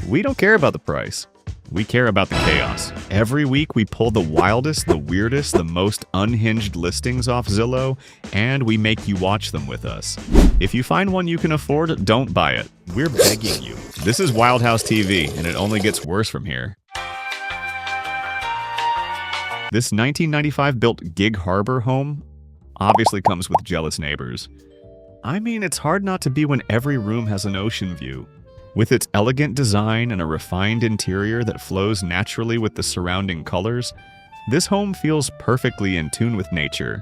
We don't care about the price. We care about the chaos. Every week we pull the wildest, the weirdest, the most unhinged listings off Zillow, and we make you watch them with us. If you find one you can afford, don't buy it. We're begging you. This is Wild House TV, and it only gets worse from here. This 1995 built Gig Harbor home obviously comes with jealous neighbors. I mean, it's hard not to be when every room has an ocean view. With its elegant design and a refined interior that flows naturally with the surrounding colors, this home feels perfectly in tune with nature.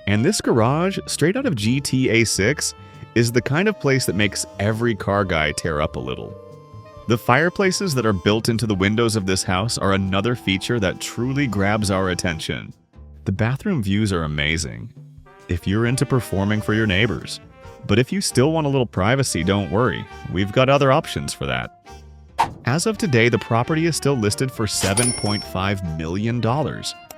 And this garage, straight out of GTA 6, is the kind of place that makes every car guy tear up a little. The fireplaces that are built into the windows of this house are another feature that truly grabs our attention. The bathroom views are amazing, if you're into performing for your neighbors. But if you still want a little privacy, don't worry. We've got other options for that. As of today, the property is still listed for $7.5 million.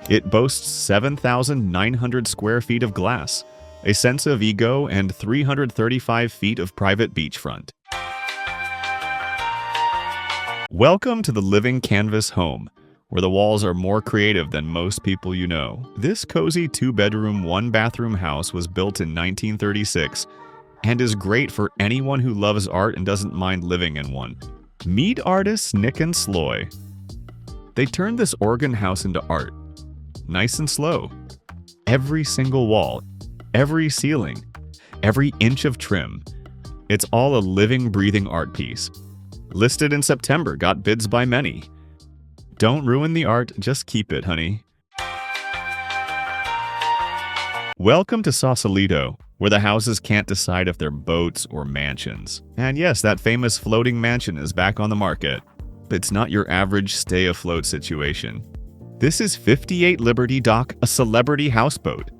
It boasts 7,900 square feet of glass, a sense of ego, and 335 feet of private beachfront. Welcome to the living canvas home, where the walls are more creative than most people you know. This cozy 2-bedroom, 1-bathroom house was built in 1936 and is great for anyone who loves art and doesn't mind living in one. Meet artists Nick and Sloy. They turned this Oregon house into art. Nice and slow. Every single wall, every ceiling, every inch of trim. It's all a living, breathing art piece. Listed in September, got bids by many. Don't ruin the art, just keep it, honey. Welcome to Sausalito, where the houses can't decide if they're boats or mansions. And yes, that famous floating mansion is back on the market. But it's not your average stay afloat situation. This is 58 Liberty Dock, a celebrity houseboat.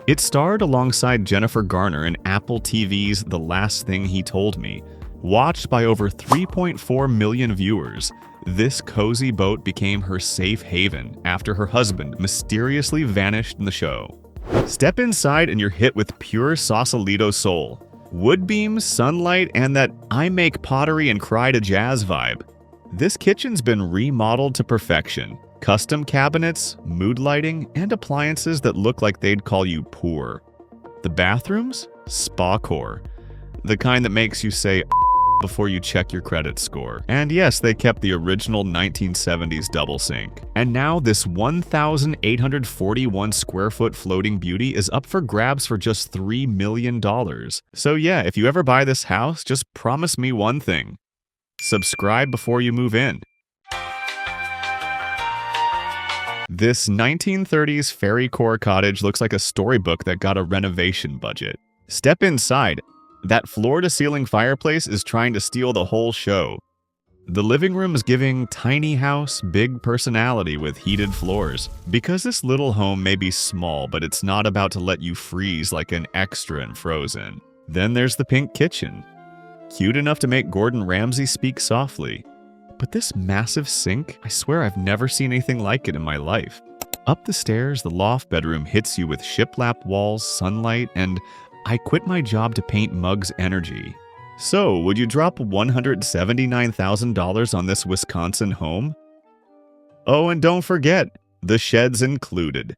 It starred alongside Jennifer Garner in Apple TV's The Last Thing He Told Me. Watched by over 3.4 million viewers, this cozy boat became her safe haven after her husband mysteriously vanished in the show. Step inside and you're hit with pure Sausalito soul. Wood beams, sunlight, and that I make pottery and cry to jazz vibe. This kitchen's been remodeled to perfection. Custom cabinets, mood lighting, and appliances that look like they'd call you poor. The bathrooms? Spa-core. The kind that makes you say before you check your credit score. And yes, they kept the original 1970s double sink. And now this 1,841 square foot floating beauty is up for grabs for just $3 million. So yeah, if you ever buy this house, just promise me one thing. Subscribe before you move in. This 1930s fairy core cottage looks like a storybook that got a renovation budget. Step inside. That floor-to-ceiling fireplace is trying to steal the whole show. The living room is giving tiny house, big personality with heated floors. Because this little home may be small, but it's not about to let you freeze like an extra in Frozen. Then there's the pink kitchen. Cute enough to make Gordon Ramsay speak softly. But this massive sink, I swear I've never seen anything like it in my life. Up the stairs, the loft bedroom hits you with shiplap walls, sunlight, and I quit my job to paint mugs energy. So, would you drop $179,000 on this Wisconsin home? Oh, and don't forget, the shed's included.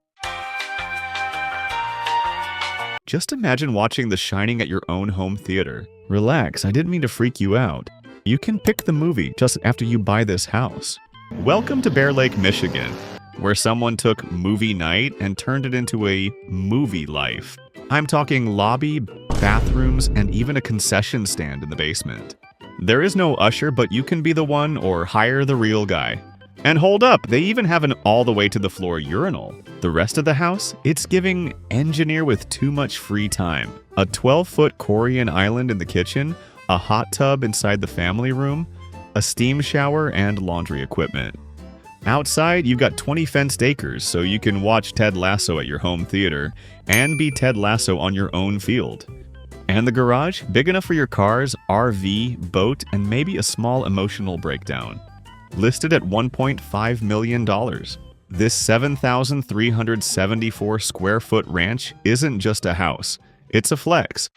Just imagine watching The Shining at your own home theater. Relax, I didn't mean to freak you out. You can pick the movie just after you buy this house. Welcome to Bear Lake, Michigan, where someone took movie night and turned it into a movie life. I'm talking lobby, bathrooms, and even a concession stand in the basement. There is no usher, but you can be the one or hire the real guy. And hold up, they even have an all-the-way-to-the-floor urinal. The rest of the house? It's giving engineer with too much free time. A 12-foot Korean island in the kitchen, a hot tub inside the family room, a steam shower, and laundry equipment. Outside, you've got 20 fenced acres, so you can watch Ted Lasso at your home theater and be Ted Lasso on your own field. And the garage, big enough for your cars, RV, boat, and maybe a small emotional breakdown. Listed at $1.5 million. This 7,374 square foot ranch isn't just a house, it's a flex.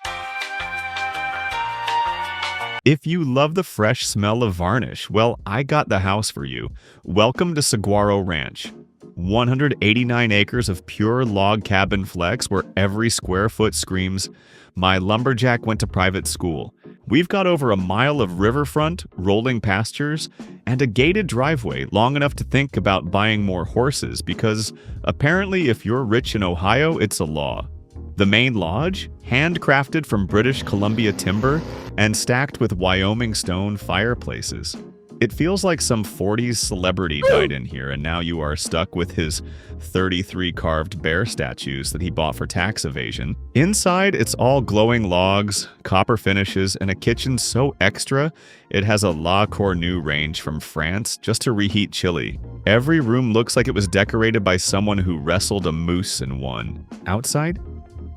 If you love the fresh smell of varnish, well, I got the house for you. Welcome to Saguaro Ranch. 189 acres of pure log cabin flex where every square foot screams, "My lumberjack went to private school." We've got over a mile of riverfront, rolling pastures, and a gated driveway long enough to think about buying more horses because apparently if you're rich in Ohio, it's a law. The main lodge, handcrafted from British Columbia timber and stacked with Wyoming stone fireplaces. It feels like some 40s celebrity died in here and now you are stuck with his 33 carved bear statues that he bought for tax evasion. Inside, it's all glowing logs, copper finishes, and a kitchen so extra it has a La Cornue range from France just to reheat chili. Every room looks like it was decorated by someone who wrestled a moose and won. Outside?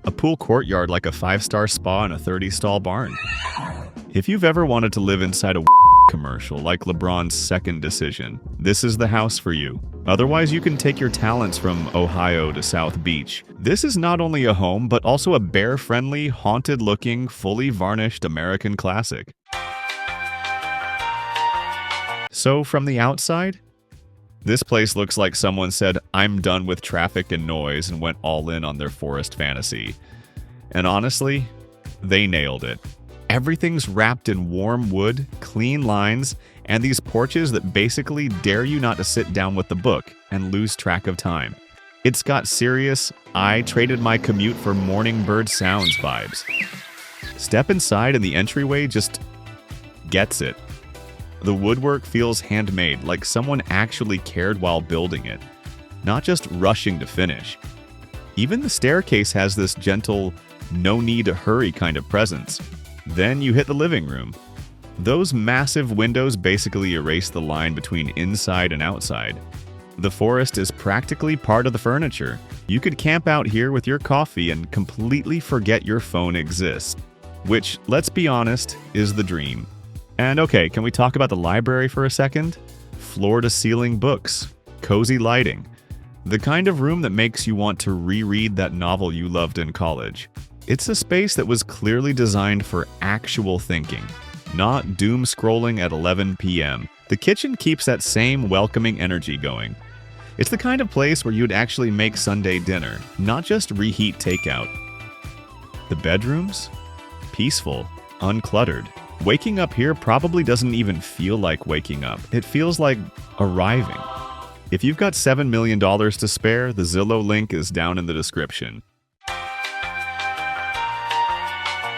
A pool courtyard like a 5-star spa in a 30-stall barn. If you've ever wanted to live inside a commercial like LeBron's second decision, this is the house for you. Otherwise, you can take your talents from Ohio to South Beach. This is not only a home, but also a bear-friendly, haunted-looking, fully varnished American classic. So from the outside, this place looks like someone said, "I'm done with traffic and noise," and went all in on their forest fantasy. And honestly, they nailed it. Everything's wrapped in warm wood, clean lines, and these porches that basically dare you not to sit down with the book and lose track of time. It's got serious, I traded my commute for morning bird sounds vibes. Step inside and the entryway just gets it. The woodwork feels handmade, like someone actually cared while building it, not just rushing to finish. Even the staircase has this gentle, no need to hurry kind of presence. Then you hit the living room. Those massive windows basically erase the line between inside and outside. The forest is practically part of the furniture. You could camp out here with your coffee and completely forget your phone exists. Which, let's be honest, is the dream. And okay, can we talk about the library for a second? Floor-to-ceiling books, cozy lighting. The kind of room that makes you want to reread that novel you loved in college. It's a space that was clearly designed for actual thinking, not doom scrolling at 11 p.m. The kitchen keeps that same welcoming energy going. It's the kind of place where you'd actually make Sunday dinner, not just reheat takeout. The bedrooms? Peaceful, uncluttered. Waking up here probably doesn't even feel like waking up. It feels like arriving. If you've got $7 million to spare, the Zillow link is down in the description.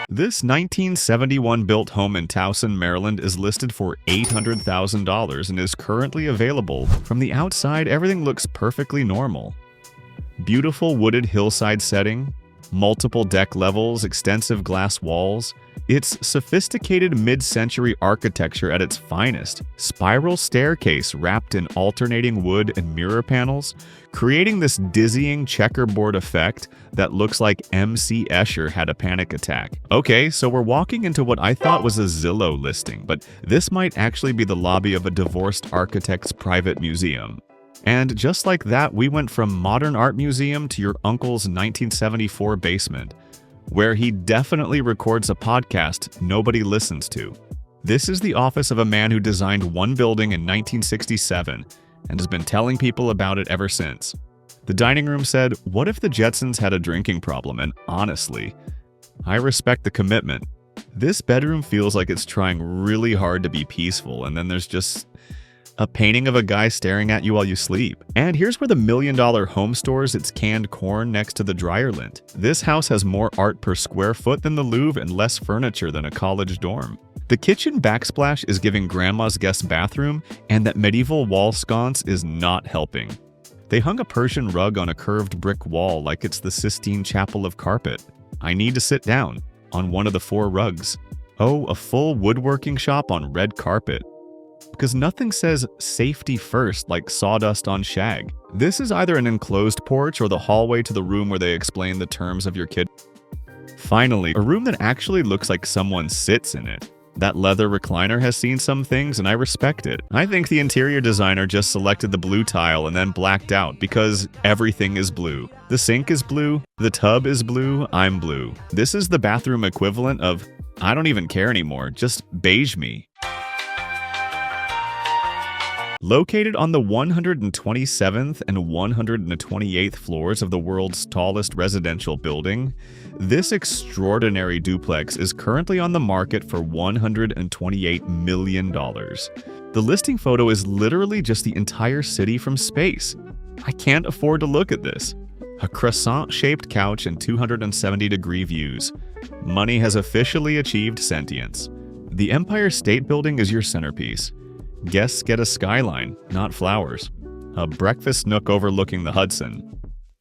This 1971 built home in Towson, Maryland is listed for $800,000 and is currently available. From the outside, everything looks perfectly normal. Beautiful wooded hillside setting, multiple deck levels, extensive glass walls. It's sophisticated mid-century architecture at its finest. Spiral staircase wrapped in alternating wood and mirror panels, creating this dizzying checkerboard effect that looks like MC Escher had a panic attack. Okay, so we're walking into what I thought was a Zillow listing, but this might actually be the lobby of a divorced architect's private museum. And just like that, we went from modern art museum to your uncle's 1974 basement, where he definitely records a podcast nobody listens to. This is the office of a man who designed one building in 1967 and has been telling people about it ever since. The dining room said, "What if the Jetsons had a drinking problem?" And honestly, I respect the commitment. This bedroom feels like it's trying really hard to be peaceful, and then there's just a painting of a guy staring at you while you sleep. And here's where the $1 million home stores its canned corn next to the dryer lint. This house has more art per square foot than the Louvre and less furniture than a college dorm. The kitchen backsplash is giving grandma's guest bathroom, and that medieval wall sconce is not helping. They hung a Persian rug on a curved brick wall like it's the Sistine Chapel of carpet. I need to sit down on one of the 4 rugs. Oh, a full woodworking shop on red carpet. Because nothing says safety first like sawdust on shag. This is either an enclosed porch or the hallway to the room where they explain the terms of your kid. Finally, a room that actually looks like someone sits in it. That leather recliner has seen some things and I respect it. I think the interior designer just selected the blue tile and then blacked out because everything is blue. The sink is blue, the tub is blue, I'm blue. This is the bathroom equivalent of I don't even care anymore, just beige me. Located on the 127th and 128th floors of the world's tallest residential building, this extraordinary duplex is currently on the market for $128 million. The listing photo is literally just the entire city from space. I can't afford to look at this. A croissant-shaped couch and 270-degree views. Money has officially achieved sentience. The Empire State Building is your centerpiece. Guests get a skyline, not flowers. A breakfast nook overlooking the Hudson.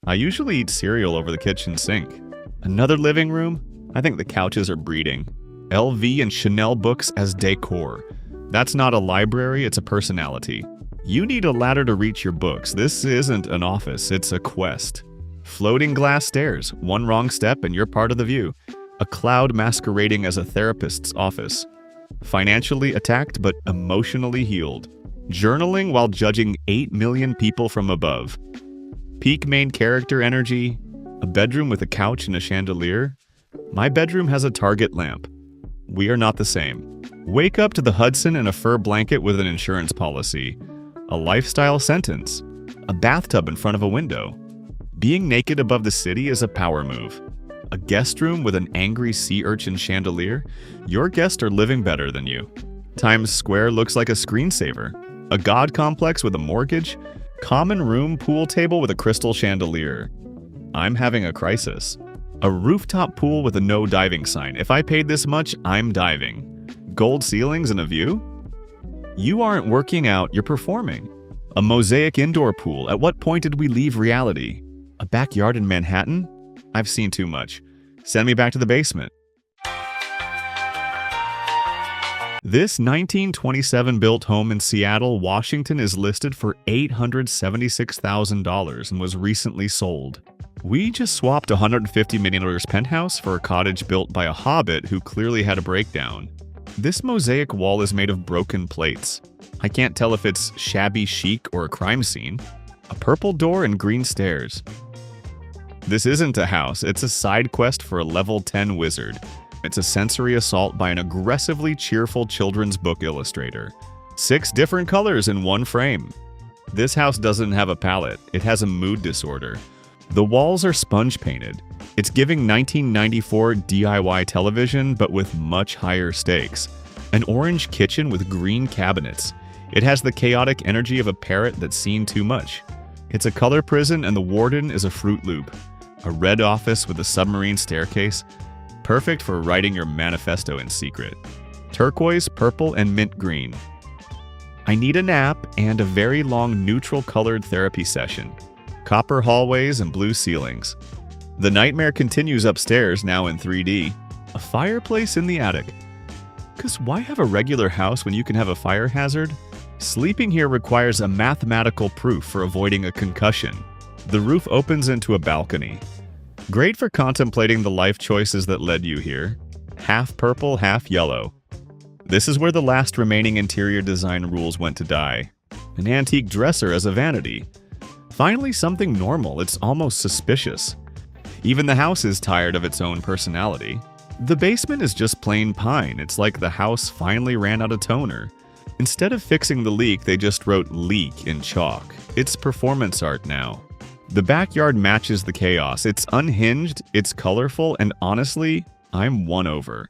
I usually eat cereal over the kitchen sink. Another living room? I think the couches are breeding. LV and Chanel books as decor. That's not a library, it's a personality. You need a ladder to reach your books. This isn't an office, it's a quest. Floating glass stairs. One wrong step and you're part of the view. A cloud masquerading as a therapist's office. Financially attacked but emotionally healed. Journaling while judging 8 million people from above. Peak main character energy. A bedroom with a couch and a chandelier. My bedroom has a Target lamp. We are not the same. Wake up to the Hudson in a fur blanket with an insurance policy. A lifestyle sentence. A bathtub in front of a window. Being naked above the city is a power move. A guest room with an angry sea urchin chandelier? Your guests are living better than you. Times Square looks like a screensaver. A god complex with a mortgage? Common room pool table with a crystal chandelier. I'm having a crisis. A rooftop pool with a no diving sign. If I paid this much, I'm diving. Gold ceilings and a view? You aren't working out, you're performing. A mosaic indoor pool. At what point did we leave reality? A backyard in Manhattan? I've seen too much. Send me back to the basement. This 1927-built home in Seattle, Washington is listed for $876,000 and was recently sold. We just swapped a $150 million penthouse for a cottage built by a hobbit who clearly had a breakdown. This mosaic wall is made of broken plates. I can't tell if it's shabby chic or a crime scene. A purple door and green stairs. This isn't a house, it's a side quest for a level 10 wizard. It's a sensory assault by an aggressively cheerful children's book illustrator. 6 different colors in one frame. This house doesn't have a palette, it has a mood disorder. The walls are sponge painted. It's giving 1994 DIY television, but with much higher stakes. An orange kitchen with green cabinets. It has the chaotic energy of a parrot that's seen too much. It's a color prison and the warden is a Fruit Loop. A red office with a submarine staircase. Perfect for writing your manifesto in secret. Turquoise, purple, and mint green. I need a nap and a very long neutral-colored therapy session. Copper hallways and blue ceilings. The nightmare continues upstairs, now in 3D. A fireplace in the attic. 'Cause why have a regular house when you can have a fire hazard? Sleeping here requires a mathematical proof for avoiding a concussion. The roof opens into a balcony. Great for contemplating the life choices that led you here. Half purple, half yellow. This is where the last remaining interior design rules went to die. An antique dresser as a vanity. Finally something normal, it's almost suspicious. Even the house is tired of its own personality. The basement is just plain pine, it's like the house finally ran out of toner. Instead of fixing the leak, they just wrote leak in chalk. It's performance art now. The backyard matches the chaos. It's unhinged, it's colorful, and honestly, I'm won over.